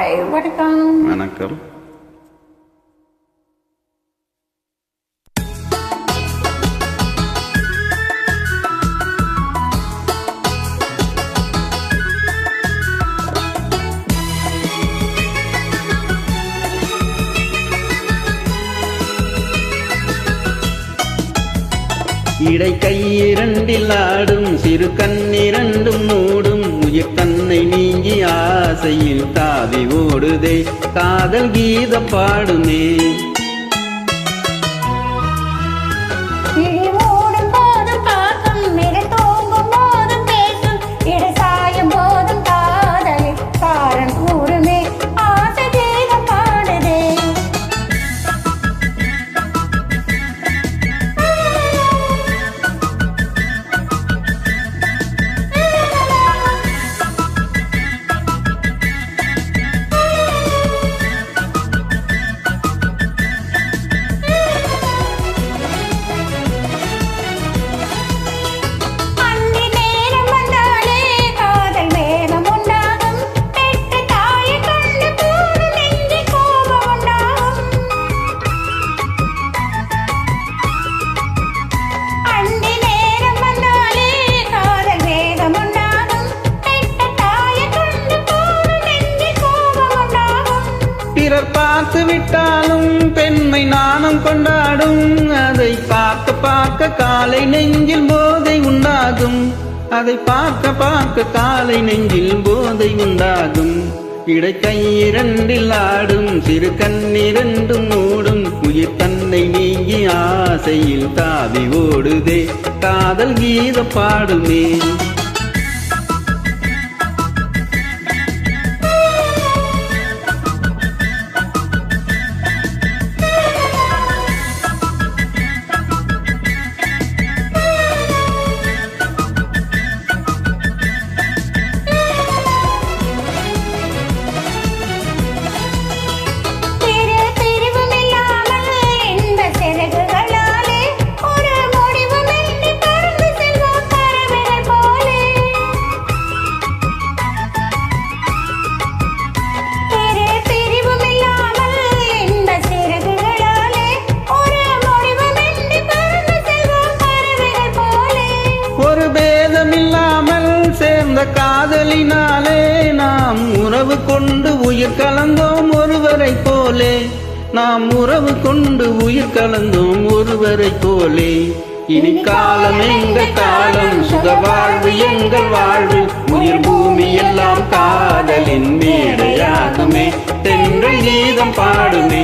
Hi வணக்கம். வணக்கம். இடை கையிரண்டில் ஆடும் சிறு கண்ணிரண்டும் மூடும் உயிர் தன்னை நீங்கி ஆசையில் தாவி ஓடுதே காதல் கீதம் பாடுமே. பிறர் பார்த்து விட்டாலும் பெண்மை நாணம் கொண்டாடும் அதை பார்க்க பார்க்க காலை நெஞ்சில் போதை உண்டாகும் அதை பார்க்க பார்க்க காலை நெஞ்சில் போதை உண்டாகும். இடை கையிரண்டில் ஆடும் சிறு கண்ணிரண்டும் மூடும் உயிர் தன்னை நீங்கி ஆசையில் தாவி ஓடுதே காதல் கீதம் பாடுமே. சேர்ந்த காதலினாலே நாம் உறவு கொண்டு உயிர் கலந்தோம் ஒருவரை போலே நாம் உறவு கொண்டு உயிர் கலந்தோம் ஒருவரை போலே. இனி காலம் எங்கள் காலம் சுக வாழ்வு எங்கள் வாழ்வு உயிர் பூமி எல்லாம் காதலின் மேடையாகுமே தென்றல் கீதம் பாடுமே.